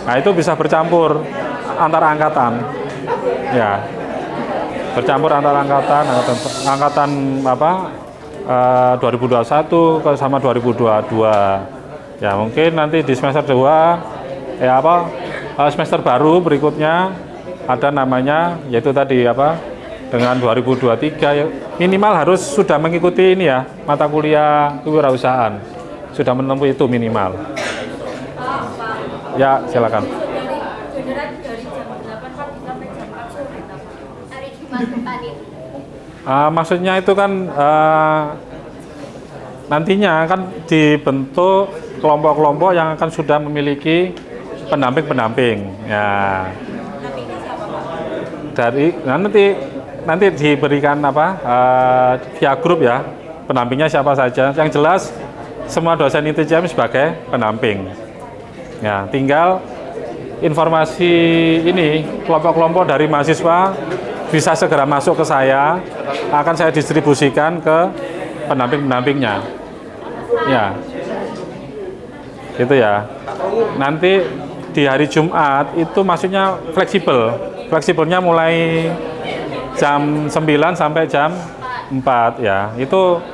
Nah, itu bisa bercampur antar angkatan, ya. bercampur antara angkatan apa 2021 ke sama 2022. Ya mungkin nanti di semester 2 semester baru berikutnya ada namanya yaitu tadi apa dengan 2023 ya, minimal harus sudah mengikuti ini ya mata kuliah kewirausahaan, sudah menempuh itu minimal. Ya silakan. Maksudnya itu kan nantinya akan dibentuk kelompok-kelompok yang akan sudah memiliki pendamping-pendamping. Ya. Nanti diberikan apa via grup ya pendampingnya siapa saja. Yang jelas semua dosen ITCM sebagai pendamping. Ya, tinggal informasi ini kelompok-kelompok dari mahasiswa bisa segera masuk ke saya, akan saya distribusikan ke pendamping-pendampingnya. Ya, gitu ya. Nanti di hari Jumat itu maksudnya fleksibel. Fleksibelnya mulai jam 9 sampai jam 4 ya. Itu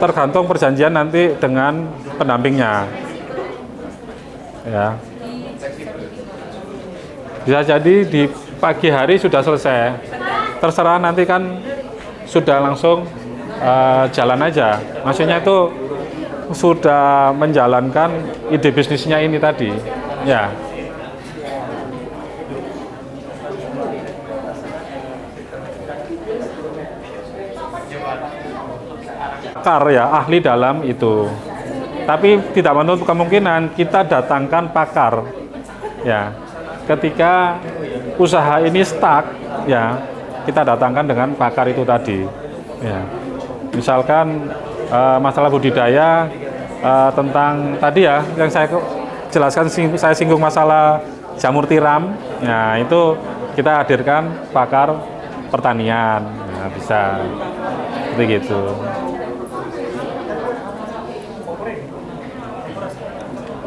tergantung perjanjian nanti dengan pendampingnya. Ya. Bisa jadi di pagi hari sudah selesai. Terserah nanti kan sudah langsung jalan aja. Maksudnya itu sudah menjalankan ide bisnisnya ini tadi. Ya. Pakar ya, ahli dalam itu. Tapi tidak menutup kemungkinan kita datangkan pakar. Ya. Ketika usaha ini stuck, ya, kita datangkan dengan pakar itu tadi. Ya. Misalkan masalah budidaya tentang tadi ya yang saya jelaskan, saya singgung masalah jamur tiram. Nah, itu kita hadirkan pakar pertanian. Nah, bisa seperti gitu.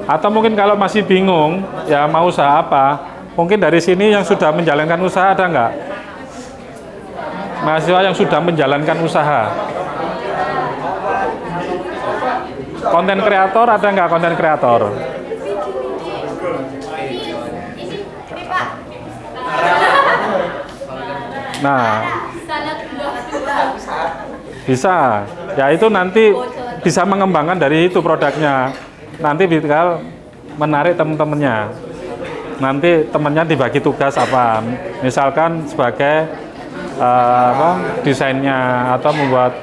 Atau mungkin kalau masih bingung ya mau usaha apa, mungkin dari sini yang sudah menjalankan usaha ada nggak? Mahasiswa yang sudah menjalankan usaha. Konten kreator ada nggak konten kreator? Nah, bisa. Ya itu nanti bisa mengembangkan dari itu produknya. Nanti tinggal menarik teman-temannya. Nanti temannya dibagi tugas apa? Misalkan sebagai desainnya atau membuat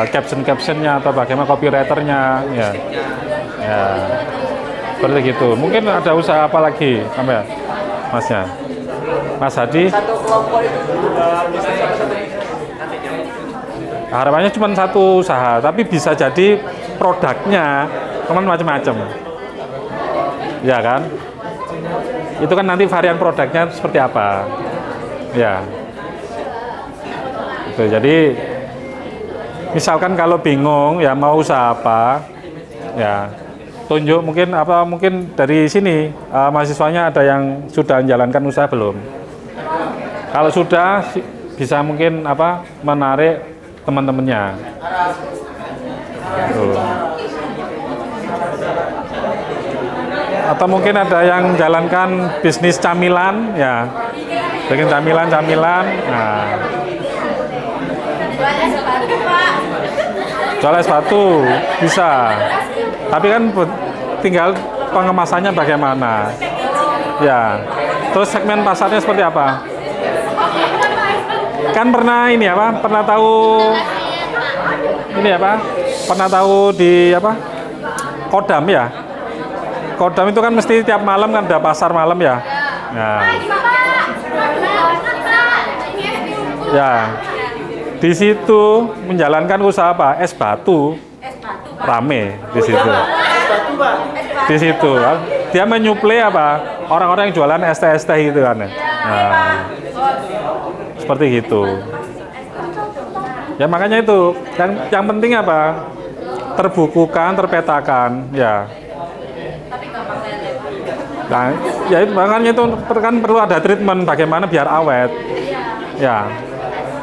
caption-captionnya atau bagaimana copywriternya ya. Ya. Seperti gitu. Mungkin ada usaha apa lagi sampai Masnya? Mas Hadi? Harapannya cuma satu usaha, tapi bisa jadi produknya macam-macam. Ya kan? Itu kan nanti varian produknya seperti apa. Ya. Itu, jadi misalkan kalau bingung ya mau usaha apa, ya tunjuk mungkin dari sini mahasiswanya ada yang sudah menjalankan usaha belum. Kalau sudah bisa mungkin menarik teman-temannya. Atau mungkin ada yang jalankan bisnis camilan, ya, bikin camilan. Nah, jual es batu bisa, tapi kan tinggal pengemasannya bagaimana. Ya, terus segmen pasarnya seperti apa? Kan pernah pernah tahu pernah tahu di Kodam ya? Kodam itu kan mesti tiap malam kan ada pasar malam ya. Nah, ya di situ menjalankan usaha apa? Es batu, rame di situ. Di situ dia menyuplai orang-orang yang jualan ST gitu kan. Nah, seperti gitu. Ya makanya itu yang penting terbukukan, terpetakan, ya. Nah, ya itu makanya itu kan perlu ada treatment bagaimana biar awet. Ya,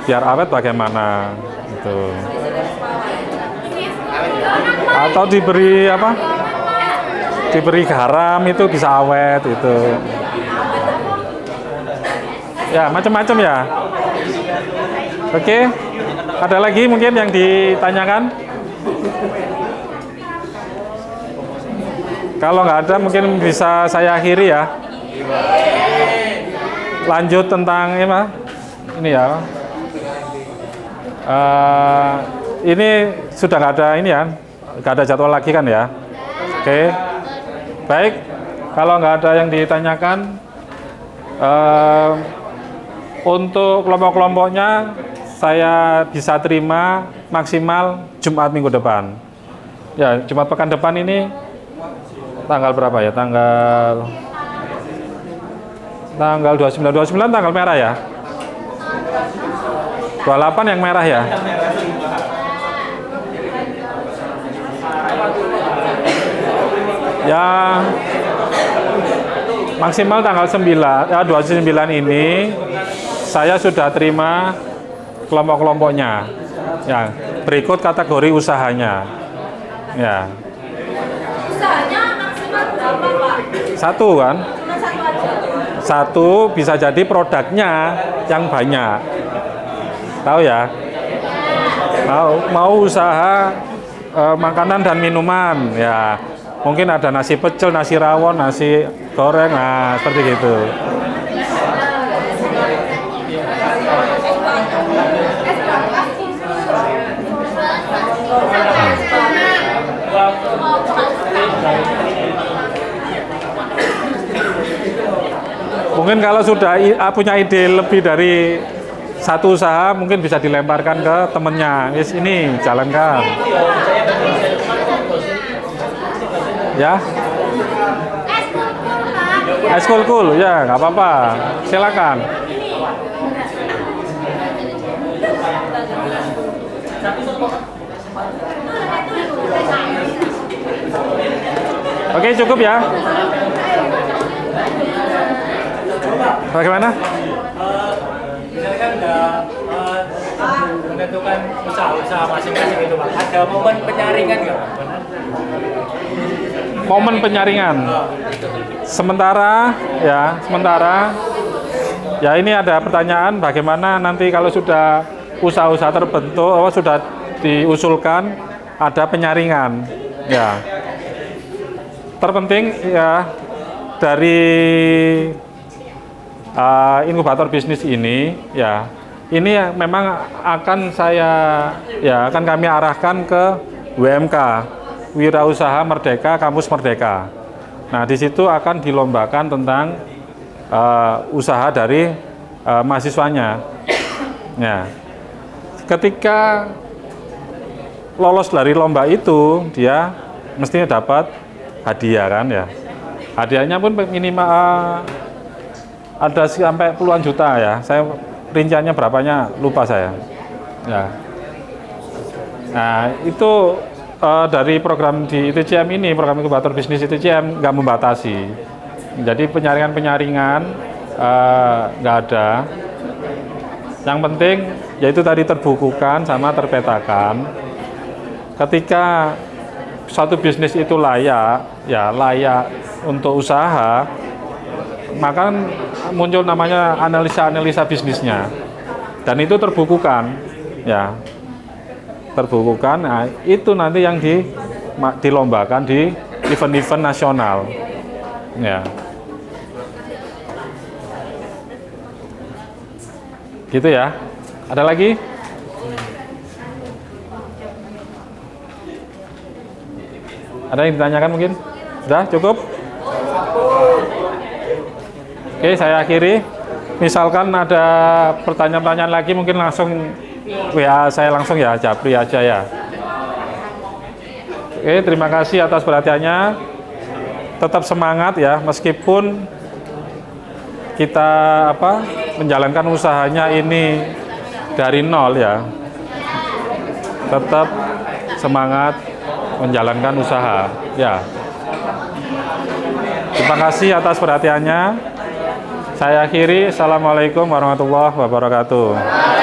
biar awet bagaimana gitu. Atau diberi apa? Diberi garam itu bisa awet itu. Ya, macam-macam ya. Oke. Ada lagi mungkin yang ditanyakan? Kalau nggak ada mungkin bisa saya akhiri ya. Lanjut tentang ini ya. Ini sudah nggak ada ini ya, nggak ada jadwal lagi kan ya. Oke. Baik. Kalau nggak ada yang ditanyakan, untuk kelompok-kelompoknya saya bisa terima maksimal Jumat minggu depan. Ya, Jumat pekan depan ini. Tanggal berapa ya? Tanggal 29 tanggal merah ya? 28 yang merah ya? Ya maksimal tanggal 9 ya 29 ini saya sudah terima kelompok-kelompoknya. Ya, berikut kategori usahanya. Ya. Usahanya maksimal berapa, Pak? Satu kan? Cuma satu aja. Satu bisa jadi produknya yang banyak. Tahu ya? Mau usaha makanan dan minuman ya. Mungkin ada nasi pecel, nasi rawon, nasi goreng, nah seperti gitu. Mungkin kalau sudah punya ide lebih dari satu usaha, mungkin bisa dilemparkan ke temennya. Yes, ini jalankan. Ya. Cool, ya nggak apa-apa. Silakan. Oke, cukup ya. Bagaimana? Misalkan udah menentukan usaha masing-masing itu Pak. Ada momen penyaringan nggak Pak? Momen penyaringan. Sementara ya ini ada pertanyaan bagaimana nanti kalau sudah usaha-usaha terbentuk, sudah diusulkan ada penyaringan. Ya. Terpenting ya dari inkubator bisnis ini ya ini memang akan kami arahkan ke WMK, Wirausaha Merdeka Kampus Merdeka. Nah di situ akan dilombakan tentang usaha dari mahasiswanya. Ya, ketika lolos dari lomba itu dia mestinya dapat hadiah kan ya. Hadiahnya pun minimal ada sampai puluhan juta ya. Saya rinciannya berapanya lupa saya. Ya. Nah, itu dari program di ITCM ini, program inkubator bisnis ITCM nggak membatasi. Jadi penyaringan-penyaringan nggak ada. Yang penting yaitu tadi terbukukan sama terpetakan. Ketika suatu bisnis itu layak untuk usaha, maka muncul namanya analisa bisnisnya, dan itu terbukukan, ya, terbukukan. Nah, itu nanti yang dilombakan di event-event nasional, ya, gitu ya. Ada lagi? Ada yang ditanyakan mungkin? Sudah cukup? Oke, saya akhiri. Misalkan ada pertanyaan-pertanyaan lagi, mungkin langsung WA saya langsung ya, Japri aja ya. Oke, terima kasih atas perhatiannya. Tetap semangat ya, meskipun kita menjalankan usahanya ini dari nol ya. Tetap semangat menjalankan usaha ya. Terima kasih atas perhatiannya. Saya akhiri. Assalamualaikum warahmatullahi wabarakatuh.